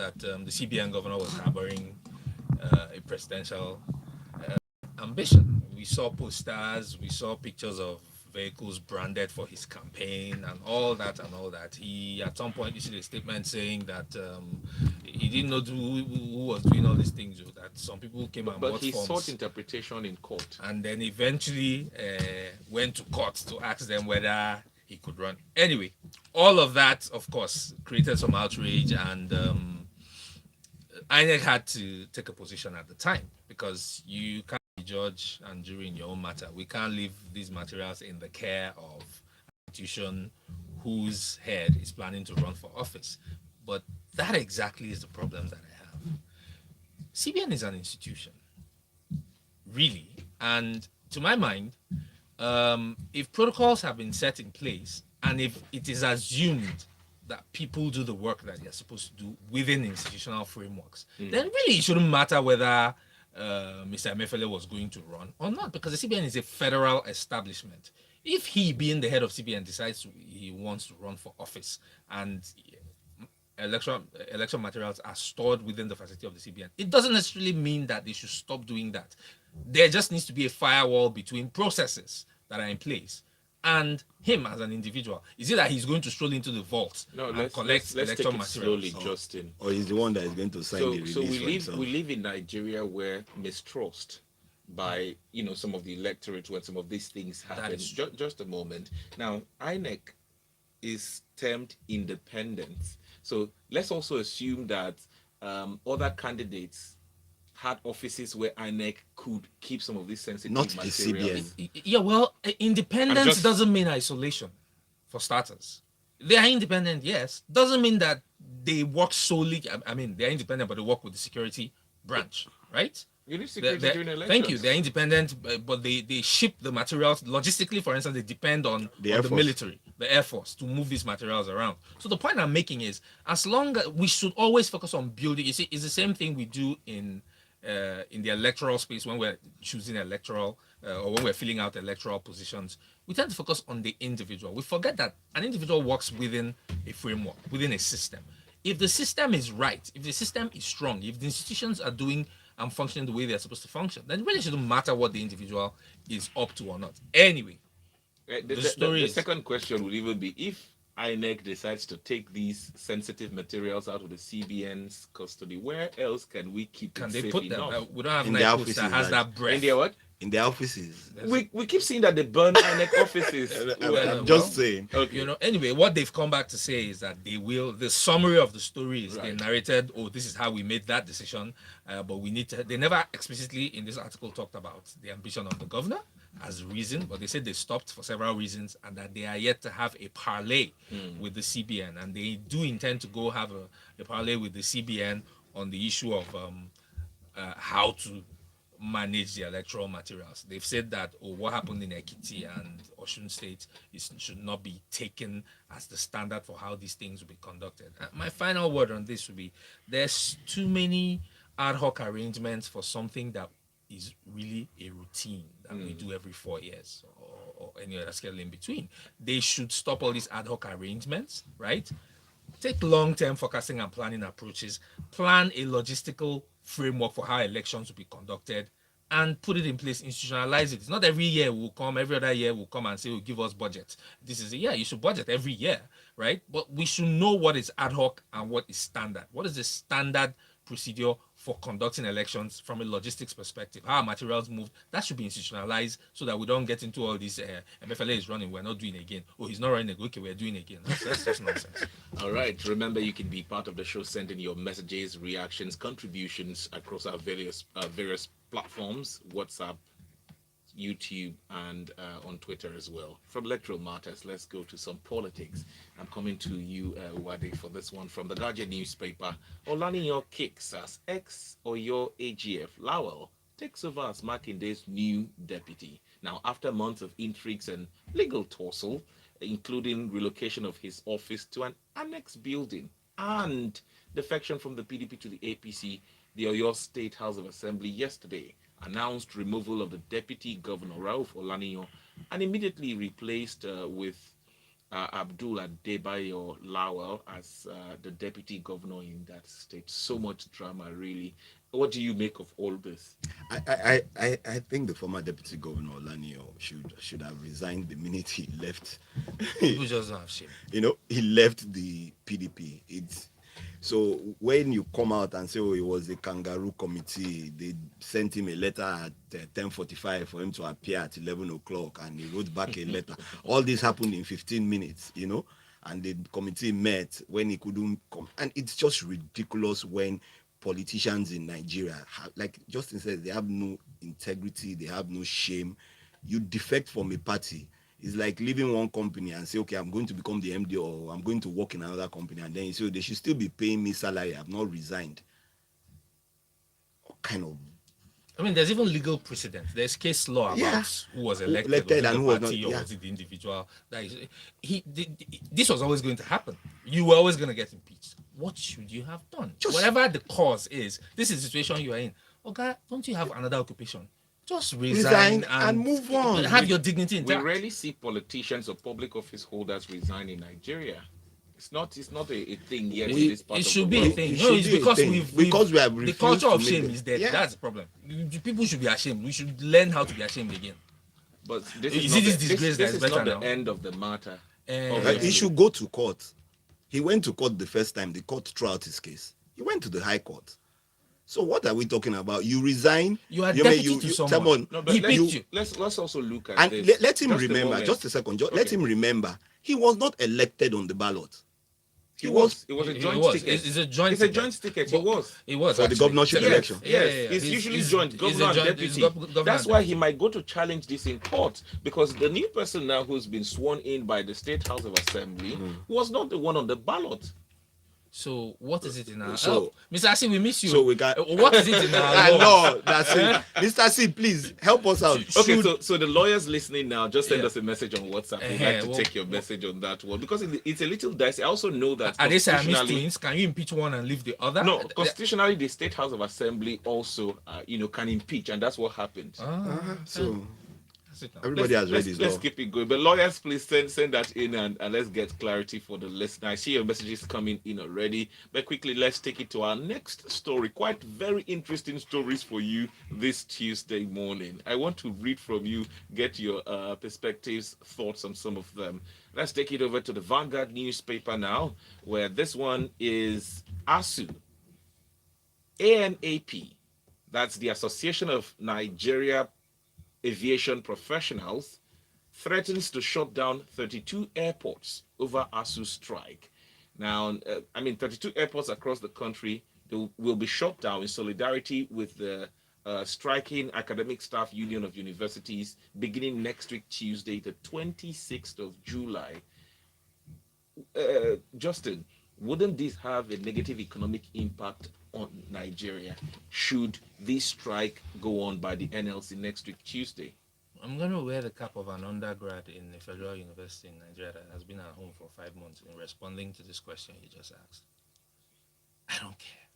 that the CBN governor was harboring a presidential ambition. We saw posters, we saw pictures of vehicles branded for his campaign and all that and all that. He at some point issued a statement saying that he didn't know who was doing all these things, that some people came and But bought he forms. sought interpretation in court. And then eventually went to court to ask them whether he could run. Anyway, all of that, of course, created some outrage, and INEC had to take a position at the time, because you can't be judge and jury in your own matter. We can't leave these materials in the care of an institution whose head is planning to run for office. But that exactly is the problem that I have. CBN is an institution, really, and to my mind, if protocols have been set in place and if it is assumed that people do the work that they're supposed to do within institutional frameworks, then really it shouldn't matter whether Mr. Emefiele was going to run or not, because the CBN is a federal establishment. If he, being the head of CBN, decides he wants to run for office and election materials are stored within the facility of the CBN, it doesn't necessarily mean that they should stop doing that. There just needs to be a firewall between processes that are in place and him as an individual. Is it that he's going to stroll into the vault and collect election materials? Slowly, Justin. Or he's the one that is going to sign the release. So we live in Nigeria where mistrust by some of the electorate when some of these things happen. Just a moment. Now, INEC is termed independent. So let's also assume that other candidates had offices where INEC could keep some of these sensitive materials. Yeah, well, independence doesn't mean isolation, for starters. They are independent, yes. Doesn't mean that they work solely. I mean, they're independent, but they work with the security branch, right? You need security during elections. Thank you. They're independent, but they ship the materials. Logistically, for instance, they depend on the military, the Air Force, to move these materials around. So the point I'm making is, as long as we should always focus on building. You see, it's the same thing we do in the electoral space when we're choosing electoral or when we're filling out electoral positions. We tend to focus on the individual. We forget that an individual works within a framework, within a system. If the system is right, if the system is strong, if the institutions are doing and functioning the way they're supposed to function, then it really shouldn't matter what the individual is up to or not. Anyway, the second question would even be, if INEC decides to take these sensitive materials out of the CBN's custody, where else can we keep them? Can they put them? We don't have an office that has that breath. In their what? In their offices. We keep seeing that they burn INEC offices. I'm just saying. Okay. Anyway, what they've come back to say is that the summary of the story is they narrated, this is how we made that decision, but we need to, they never explicitly in this article talked about the ambition of the governor as a reason, but they said they stopped for several reasons and that they are yet to have a parley with the CBN, and they do intend to go have a parley with the CBN on the issue of how to manage the electoral materials. They've said that what happened in Ekiti and Osun State should not be taken as the standard for how these things will be conducted. My final word on this would be, there's too many ad hoc arrangements for something that is really a routine that we do every 4 years or any other scale in between. They should stop all these ad hoc arrangements, right? Take long-term forecasting and planning approaches, plan a logistical framework for how elections will be conducted, and put it in place, institutionalize it. It's not every year will come, every other year will come and say, give us budget. This is a year, you should budget every year, right? But we should know what is ad hoc and what is standard. What is the standard procedure for conducting elections from a logistics perspective? How materials move, that should be institutionalized so that we don't get into all these MFLA is running, we're not doing again. He's not running, okay, we're doing again. That's just nonsense. All right, remember you can be part of the show, sending your messages, reactions, contributions across our various platforms, WhatsApp, YouTube, and on Twitter as well. From electoral matters, let's go to some politics. I'm coming to you, Wade, for this one from the Guardian newspaper. Olaniyan kicks as ex-Oyo AGF Lawal takes over as Makinde's new deputy. Now, after months of intrigues and legal tussle, including relocation of his office to an annex building and defection from the PDP to the APC, the Oyo State House of Assembly yesterday announced removal of the Deputy Governor Rauf Olaniyan and immediately replaced with Abdul Adebayo Lawal as the deputy governor in that state. So much drama, really. What do you make of all this? I think the former deputy governor Lanio should have resigned the minute he left. People just don't have shame. He left the PDP. It's so when you come out and say, "Oh, it was a kangaroo committee," they sent him a letter at 10:45 for him to appear at 11 o'clock, and he wrote back a letter. All this happened in 15 minutes, and the committee met when he couldn't come, and it's just ridiculous when politicians in Nigeria like Justin said, they have no integrity, they have no shame. You defect from a party. It's like leaving one company and say, okay, I'm going to become the MD or I'm going to work in another company, and then you say, oh, they should still be paying me salary. I've not resigned. What kind of? I mean, there's even legal precedent. There's case law about who was elected and who was not. Or was it the individual? This was always going to happen. You were always going to get impeached. What should you have done? Whatever the cause is, this is the situation you are in. Okay, don't you have another occupation? Just resign and move on. Have your dignity intact. We rarely see politicians or public office holders resign in Nigeria. It's not a thing yet. It should be a thing. No, it's because we have the culture of shame it. is dead. That's the problem. People should be ashamed. We should learn how to be ashamed again. But this is not the end of the matter. He should go to court. He went to court the first time. The court threw out his case. He went to the High Court. So what are we talking about? You resign. You are deputy to someone. No, but let's also look at and this. Let him remember. Just a second. Let him remember. He was not elected on the ballot. It was a joint ticket. It's a joint ticket. It was for the governorship election. Yes, it's usually joint, governor and deputy. That's why he might go to challenge this in court, because the new person now who's been sworn in by the State House of Assembly was not the one on the ballot. So what is it in our Mr. Asi, we miss you. So we got what is it in our law? No, that's it. Mr. Asi, please help us out. Okay, so the lawyers listening now, just send us a message on WhatsApp. We'd like to take your message on that one, because it's a little dicey. I also know that are they Siamese twins? Can you impeach one and leave the other? No, constitutionally, the State House of Assembly also can impeach, and that's what happened. So everybody has read this. Let's keep it going. But lawyers, please send that in and let's get clarity for the listener. I see your messages coming in already. But quickly, let's take it to our next story. Quite very interesting stories for you this Tuesday morning. I want to read from you, get your perspectives, thoughts on some of them. Let's take it over to the Vanguard newspaper now, where this one is ASU, ANAP. That's the Association of Nigeria Aviation Professionals, threatens to shut down 32 airports over ASU strike. Now, 32 airports across the country will be shut down in solidarity with the striking Academic Staff Union of Universities beginning next week, Tuesday, the 26th of July. Justin, wouldn't this have a negative economic impact on Nigeria should this strike go on by the NLC next week, Tuesday? I'm going to wear the cap of an undergrad in a federal university in Nigeria that has been at home for 5 months in responding to this question you just asked. I don't care.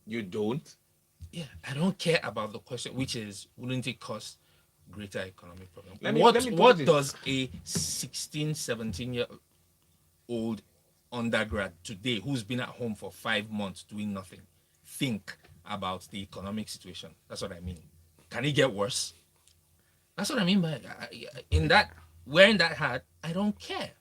You don't? Yeah, I don't care about the question, which is, wouldn't it cause greater economic problem? What does a 16, 17-year-old undergrad today who's been at home for 5 months doing nothing think about the economic situation? That's what I mean. Can it get worse? That's what I mean by wearing that hat. I don't care.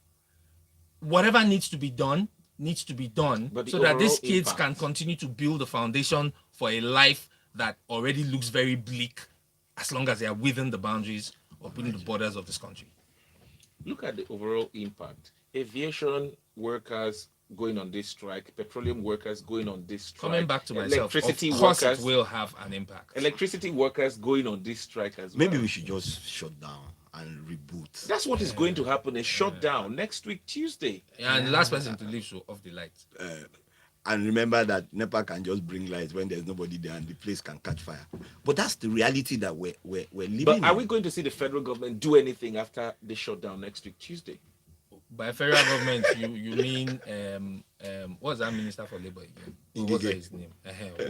Whatever needs to be done so that these kids can continue to build a foundation for a life that already looks very bleak, as long as they are within the boundaries or within the borders of this country. Look at the overall impact. Aviation workers going on this strike, petroleum workers going on this strike. Coming back to myself, of course it will have an impact. Electricity workers going on this strike as well. Maybe we should just shut down and reboot. That's what is going to happen, a shutdown next week, Tuesday. Yeah, and the last person to leave should off the lights. And remember that NEPA can just bring lights when there's nobody there and the place can catch fire. But that's the reality that we're living in. But are we going to see the federal government do anything after the shutdown next week, Tuesday? By federal government, you mean what's that minister for labor again? What's that Ngige. his name?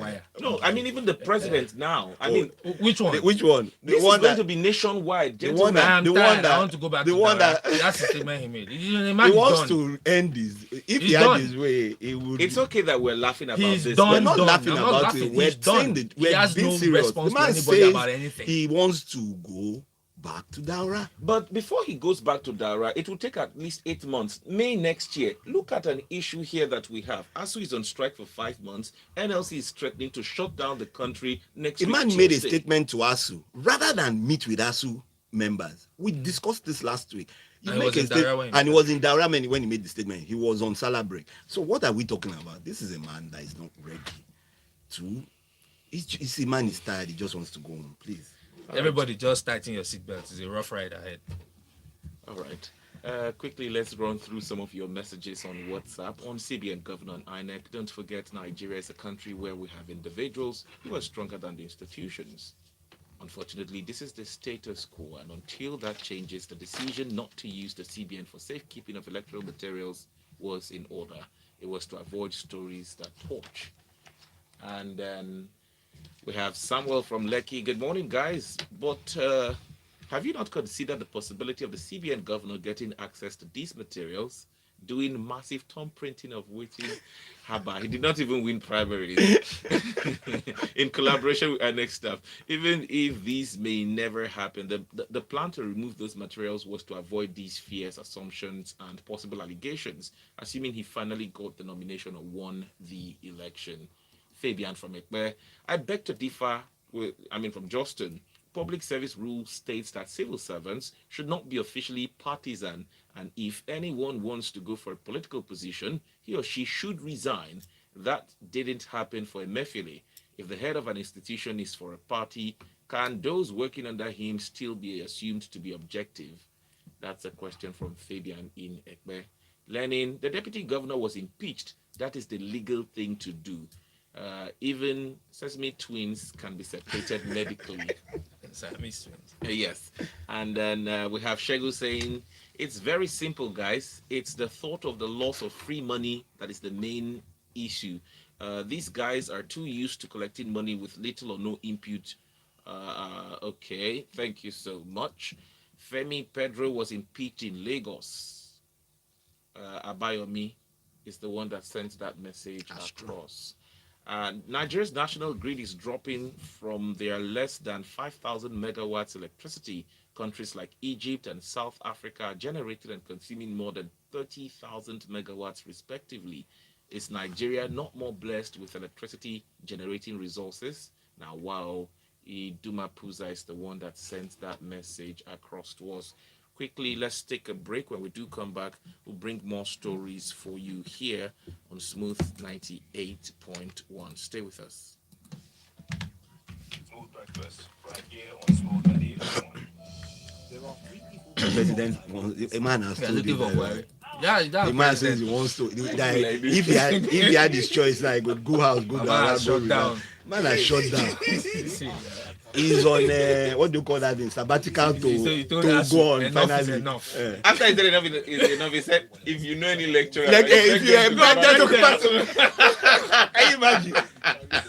Wire. No, I mean even the president now. I Oh, mean, Which one? Which one? The this one is going that to be nationwide, the one gentlemen. that- I'm the tired. one that- I want to go back the to one Dara. that- That's the statement he made. The he man is wants done. to end this. If He's he had done. his way, he would. It's okay that we're laughing about He's this. done. We're not done. laughing I'm not about laughing. it. We're He's done. saying that He we're has being no serious. response The to man anybody says about anything. he wants to go back to Daura. But before he goes back to Dara, it will take at least 8 months. May next year. Look at an issue here that we have. ASU is on strike for 5 months. NLC is threatening to shut down the country next A week. man made a Tuesday. statement to ASU rather than meet with ASU members. We discussed this last week. You And he make was a in state- Daura when he and he made was in Daura when he made the statement. He was on Salah break. So what are we talking about? This is a man that is not ready to. It's a man is tired. He just wants to go home. Please. Everybody, just tighten your seatbelts. It's a rough ride ahead. All right. Quickly, let's run through some of your messages on WhatsApp. On CBN Governor and INEC, don't forget Nigeria is a country where we have individuals who are stronger than the institutions. Unfortunately, this is the status quo, and until that changes, the decision not to use the CBN for safekeeping of electoral materials was in order. It was to avoid stories that torch. And then we have Samuel from Lekki. Good morning, guys. But have you not considered the possibility of the CBN governor getting access to these materials, doing massive thumb printing of waiting? Haba, he did not even win primaries. In collaboration with our next staff. Even if these may never happen, the plan to remove those materials was to avoid these fears, assumptions, and possible allegations, assuming he finally got the nomination or won the election. Fabian from Ekpe. I beg to differ from Justin. Public service rule states that civil servants should not be officially partisan, and if anyone wants to go for a political position, he or she should resign. That didn't happen for Emefiele. If the head of an institution is for a party, can those working under him still be assumed to be objective? That's a question from Fabian in Ekpe. Lenin, the deputy governor was impeached. That is the legal thing to do. Even Sesame twins can be separated medically. Siamese twins. Yes. And then we have Shegu saying, it's very simple, guys. It's the thought of the loss of free money that is the main issue. These guys are too used to collecting money with little or no input. Okay, thank you so much. Femi Pedro was impeached in Lagos. Abayomi is the one that sent that message across. Nigeria's national grid is dropping from their less than 5,000 megawatts electricity. Countries like Egypt and South Africa are generating and consuming more than 30,000 megawatts respectively. Is Nigeria not more blessed with electricity generating resources? Now, wow, Iduma Puza is the one that sent that message across to us. Quickly, let's take a break. When we do come back, we'll bring more stories for you here on Smooth 98.1. Stay with us. Smooth breakfast right here on Smooth 98.1. There are 3 people. The president wants, a man has Yeah, told looking you for that, work. Yeah, that's the man says he wants to. That if he had his choice, like go house, go Man down, has go shut down. relax. Man has shut down. See, He's on what do you call that thing? Sabbatical So he to told us go on enough is finally. enough. After he said enough is enough, he said, if you know any lecturer, Like, if you them to come back. Can you imagine?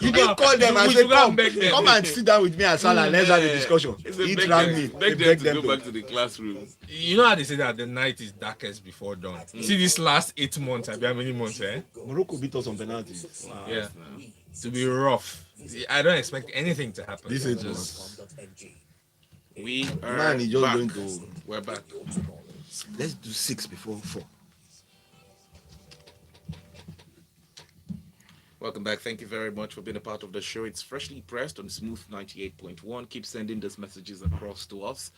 You We didn't go- call them and we say, should go and come, beg them." come and sit down with me and Salah. Let's have a Yeah. discussion. He said, He beg rang them- me. beg He them begged to them go to. back to the classroom. You know how they say that the night is darkest before dawn. See this last 8 months, I mean, how many months, eh? Morocco beat us on penalties. Yeah. To be rough. I don't expect anything to happen. This It's is just We are Man, he just back. going to. We're back. Let's do 6 before 4. Welcome back. Thank you very much for being a part of the show. It's freshly pressed on Smooth 98.1. Keep sending those messages across to us.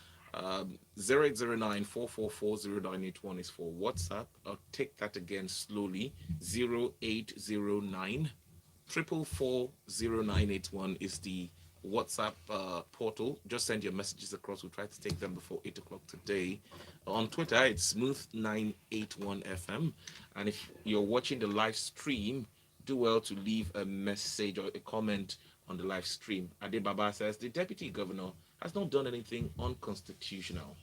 0809-444-0981 is for WhatsApp. I'll take that again slowly. 0809 444-0981 is the WhatsApp portal. Just send your messages across. We'll try to take them before 8 o'clock today. On Twitter, it's Smooth981FM. And if you're watching the live stream, do well to leave a message or a comment on the live stream. Ade Baba says the deputy governor has not done anything unconstitutional.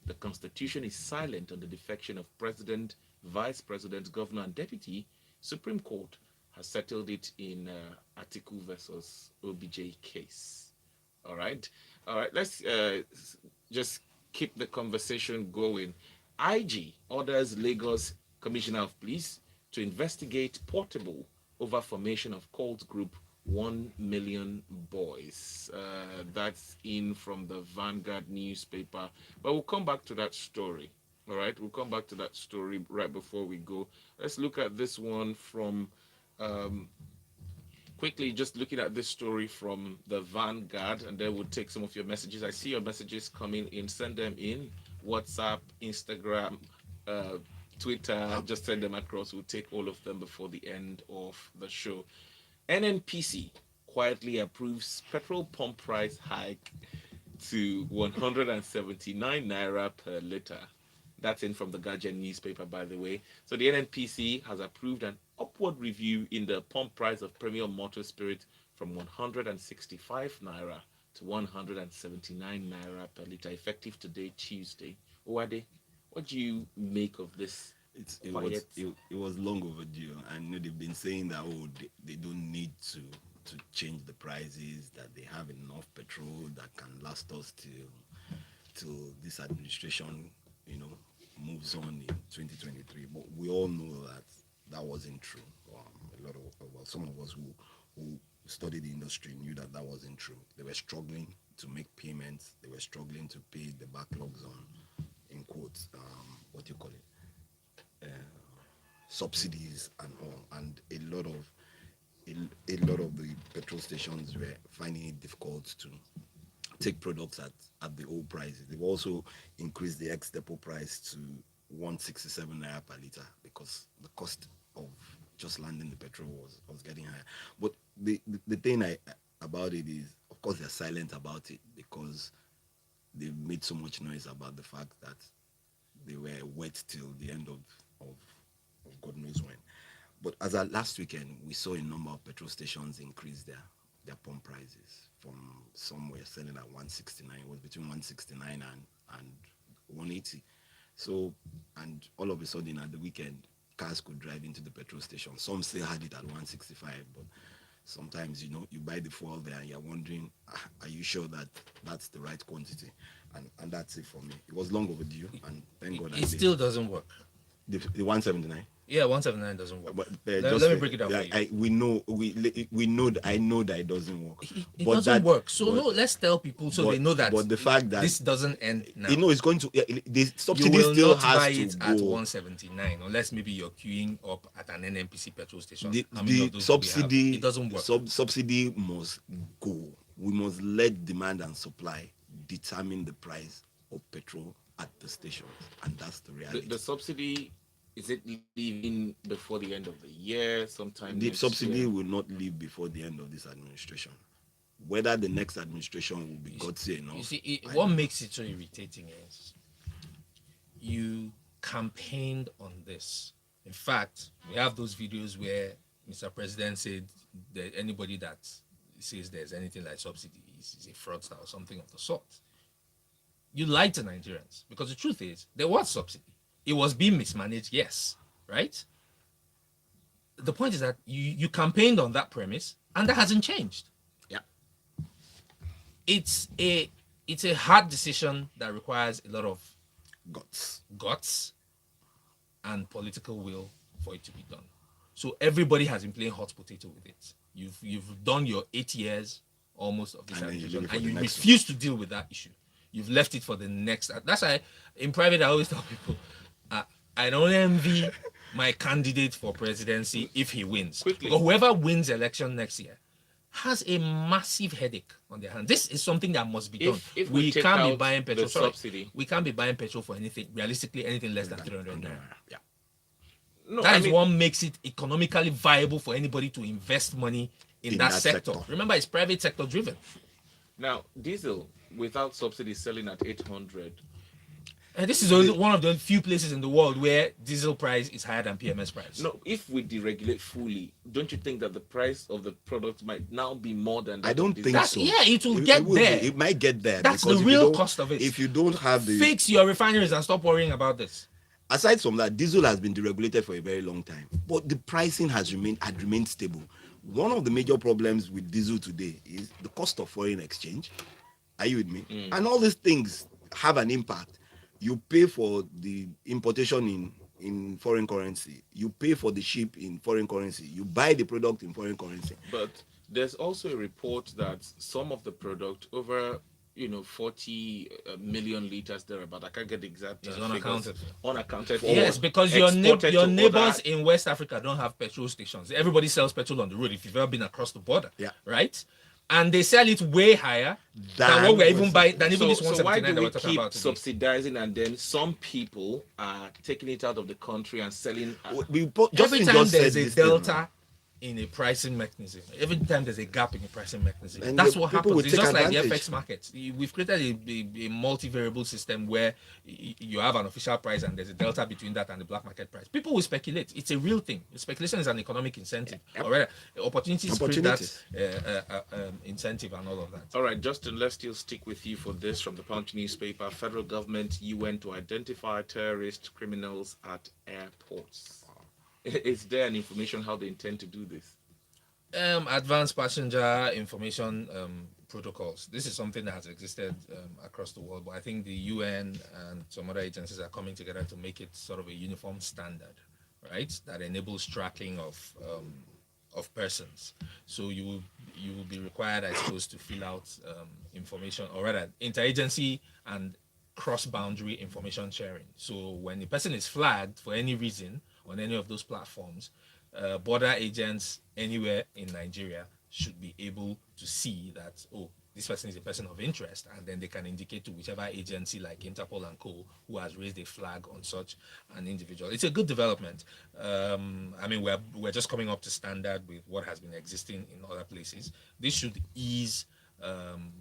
The Constitution is silent on the defection of President, Vice President, Governor, and Deputy. Supreme Court has settled it in Article versus OBJ case. All right. All right. Let's just keep the conversation going. IG orders Lagos Commissioner of Police to investigate Portable over formation of cult group 1 Million Boys. That's in from the Vanguard newspaper. But we'll come back to that story. All right. We'll come back to that story right before we go. Let's look at this one from quickly, just looking at this story from the Vanguard, and then we'll take some of your messages. I see your messages coming in. Send them in. WhatsApp, Instagram, Twitter. Just send them across. We'll take all of them before the end of the show. NNPC quietly approves petrol pump price hike to 179 naira per litre. That's in from the Guardian newspaper, by the way. So the NNPC has approved an upward review in the pump price of premium motor spirit from 165 naira to 179 naira per litre, effective today, Tuesday. Owade, what do you make of this? It was long overdue. I know they've been saying that they don't need to change the prices, that they have enough petrol that can last us till this administration, moves on in 2023. But we all know that wasn't true. Some of us who studied the industry knew that wasn't true. They were struggling to make payments. They were struggling to pay the backlogs on, in quotes, what do you call it? Subsidies and all, and a lot of the petrol stations were finding it difficult to take products at the old prices. They've also increased the ex-depot price to 167 naira per litre because the cost of just landing the petrol was getting higher. But the thing about it is, of course, they're silent about it because they've made so much noise about the fact that they were wet till the end of God knows when. But as at last weekend, we saw a number of petrol stations increase their pump prices from somewhere selling at 169. It was between 169 and 180. So, and all of a sudden at the weekend, cars could drive into the petrol station. Some still had it at 165, but sometimes, you buy the fuel there and you're wondering, are you sure that that's the right quantity? And that's it for me. It was long overdue, and thank God. It still doesn't work. The 179. Yeah, 179 doesn't work. But, let me break it down for you. I know that it doesn't work. It doesn't work. So let's tell people so they know that. But the fact that this doesn't end now. It's going to. The subsidy you will still not has buy to it go. at 179 unless maybe you're queuing up at an NNPC petrol station. The subsidy, it doesn't work. Subsidy must go. We must let demand and supply determine the price of petrol at the stations, and that's the reality. The subsidy, is it leaving before the end of the year? Sometime the next subsidy year? will not leave before the end of this administration. Whether the next administration will be gutsy enough. You see, what makes it so irritating is you campaigned on this. In fact, we have those videos where Mr. President said that anybody that says there's anything like subsidy is a fraudster or something of the sort. You lied to Nigerians because the truth is there was subsidy. It was being mismanaged, yes, right? The point is that you campaigned on that premise and that hasn't changed. Yeah. It's a hard decision that requires a lot of guts and political will for it to be done. So everybody has been playing hot potato with it. You've done your 8 years almost of this administration and you refuse to deal with that issue. You've left it for the next. That's why in private I always tell people, I don't envy my candidate for presidency if he wins. Quickly. Because whoever wins election next year has a massive headache on their hands. This is something that must be done. If we take can't be out buying petrol. the subsidy. We can't be buying petrol for anything, realistically, anything less than 300 naira. Yeah. No, that is what makes it economically viable for anybody to invest money in that sector. Remember, it's private sector driven. Now, diesel without subsidy selling at 800. And this is only one of the few places in the world where diesel price is higher than PMS price. No, if we deregulate fully, don't you think that the price of the product might now be more than that? I don't think That's, so. yeah, it will get would be. there. It might get there. That's the because if you real don't- cost of it. If you don't have the Fix your refineries and stop worrying about this. aside from that, diesel has been deregulated for a very long time, but the pricing had remained stable. One of the major problems with diesel today is the cost of foreign exchange. Are you with me? And all these things have an impact. You pay for the importation in foreign currency. You pay for the ship in foreign currency. You buy the product in foreign currency. But there's also a report that some of the product, over 40 million liters thereabout, I can't get the exact Is figures, unaccounted. unaccounted Yes, for, because your exported your to neighbors other- in West Africa don't have petrol stations. Everybody sells petrol on the road if you've ever been across the border. Yeah. Right? And they sell it way higher than what we're even buying, than even this so why 179 do that we we're talking keep about today. subsidizing, and then some people are taking it out of the country and selling? Every Justin time just said there's a this thing, delta in a pricing mechanism, every time there's a gap in a pricing mechanism, And that's the what people will happens. It's take just like the advantage. FX market. We've created a multivariable system where you have an official price and there's a delta between that and the black market price. People will speculate. It's a real thing. Speculation is an economic incentive. Or rather, opportunities create that incentive and all of that. All right, Justin, let's still stick with you for this from the Punch newspaper. Federal government, UN to identify terrorist criminals at airports. Is there an information how they intend to do this? Advanced passenger information protocols. This is something that has existed across the world, but I think the UN and some other agencies are coming together to make it sort of a uniform standard, right? That enables tracking of persons. So you will be required, I suppose, to fill out information, or rather, interagency and cross-boundary information sharing. So when a person is flagged for any reason on any of those platforms, border agents anywhere in Nigeria should be able to see that, oh, this person is a person of interest, and then they can indicate to whichever agency like Interpol and co who has raised a flag on such an individual. It's a good development. I mean, we're just coming up to standard with what has been existing in other places. This should ease,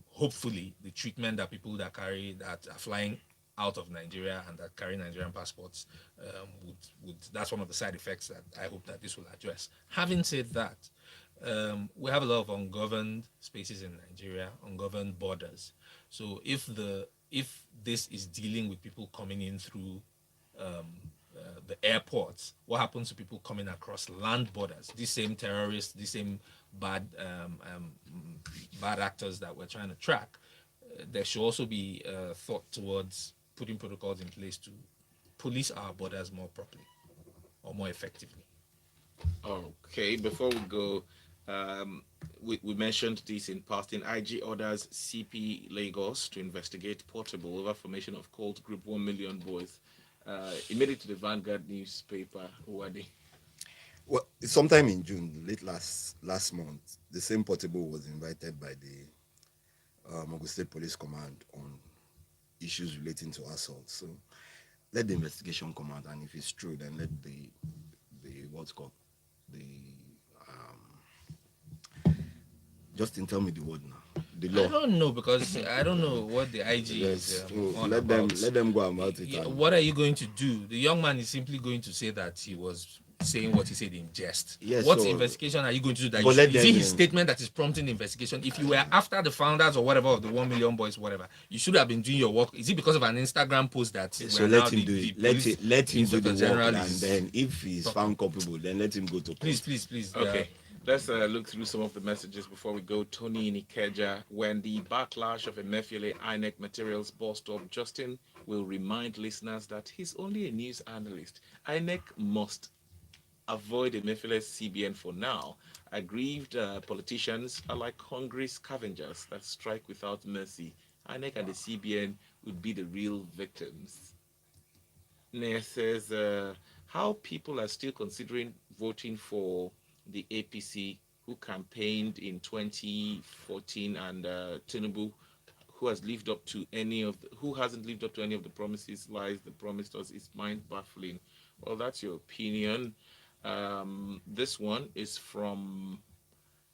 hopefully, the treatment that people that are flying out of Nigeria and that carry Nigerian passports would that's one of the side effects that I hope that this will address. Having said that, we have a lot of ungoverned spaces in Nigeria, ungoverned borders. So if this is dealing with people coming in through the airports, what happens to people coming across land borders? These same terrorists, these same bad actors that we're trying to track. There should also be thought towards putting protocols in place to police our borders more properly or more effectively. Okay, before we go, we mentioned this in passing. IG orders CP Lagos to investigate Portable over formation of cult group 1 million boys. It made it to the Vanguard newspaper. Who are they? Well, sometime in June, late last month, the same Portable was invited by the Ogun State Police Command on issues relating to assault. So let the investigation come out, and if it's true, then let the what's called the Justin, tell me the word now. The law. I don't know, because I don't know what the IG is on let about. them go about it. Yeah, what are you going to do? The young man is simply going to say that he was saying what he said in jest. Yes, What so- investigation are you going to do? That But let is it them- his statement that is prompting the investigation? If you were after the founders or whatever of the 1 million boys, whatever, you should have been doing your work. Is it because of an Instagram post that So we're now let him the- do the it. police Let him do the inspector work, general and is- then if he's found culpable, then let him go to court. Please. Okay, let's look through some of the messages before we go. Tony in Ikeja, when the backlash of Emefiele INEC materials burst up, Justin will remind listeners that he's only a news analyst. INEC must avoid Emefiele's CBN for now. Aggrieved politicians are like hungry scavengers that strike without mercy. INEC and the CBN would be the real victims. Naya says, how people are still considering voting for the APC who campaigned in 2014, and Tinubu, who hasn't lived up to any of the promises, lies they promised us, is mind baffling. Well, that's your opinion. This one is from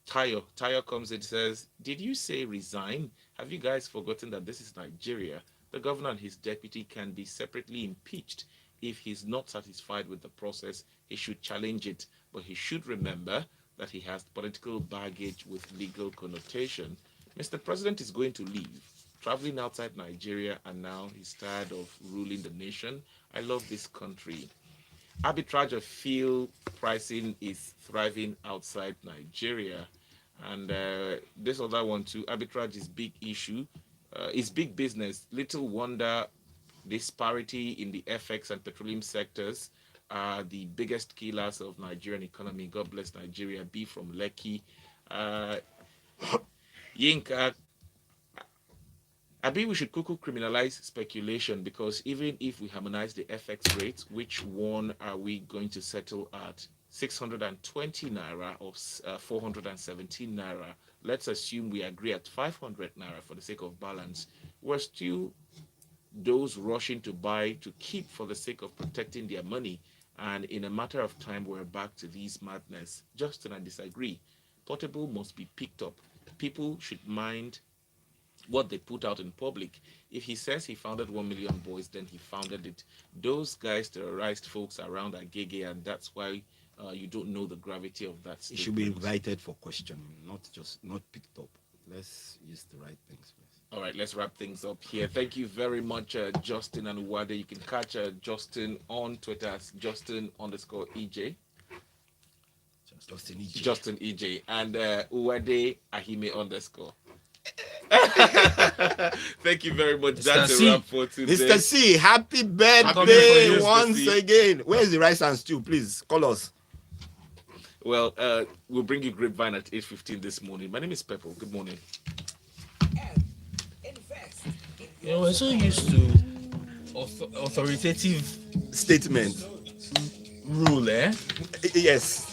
Tayo. Tayo comes and says, did you say resign? Have you guys forgotten that this is Nigeria? The governor and his deputy can be separately impeached. If he's not satisfied with the process, he should challenge it, but he should remember that he has political baggage with legal connotation. Mr. President is going to leave, traveling outside Nigeria, and now he's tired of ruling the nation. I love this country. Arbitrage of fuel pricing is thriving outside Nigeria. And this other one too, arbitrage is big issue. It's big business. Little wonder disparity in the FX and petroleum sectors are the biggest killers of Nigerian economy. God bless Nigeria. B from Lekki. Yinka, I think we should cuckoo criminalize speculation, because even if we harmonize the FX rates, which one are we going to settle at? 620 naira or 417 naira? Let's assume we agree at 500 naira for the sake of balance. We're still those rushing to buy to keep for the sake of protecting their money. And in a matter of time, we're back to these madness. Justin, I disagree. Portable must be picked up. People should mind what they put out in public. If he says he founded 1 million boys, then he founded it. Those guys terrorized folks around Agege, and that's why you don't know the gravity of that It statement. should be invited for questioning, not picked up. Let's use the right things, please. All right, let's wrap things up here. Thank you very much, Justin and Uwade. You can catch Justin on Twitter as Justin_EJ. Justin EJ. Justin EJ. And Uwade Ahime _. Thank you very much. Mr. That's C. a wrap for today. Mr. C, happy birthday birthday, Mr. once C. again. Where's the rice and stew? Please call us. Well, we'll bring you Grapevine at 8:15 this morning. My name is Petrol. Good morning. You know, we're so used to authoritative Statement. rule, eh? Yes.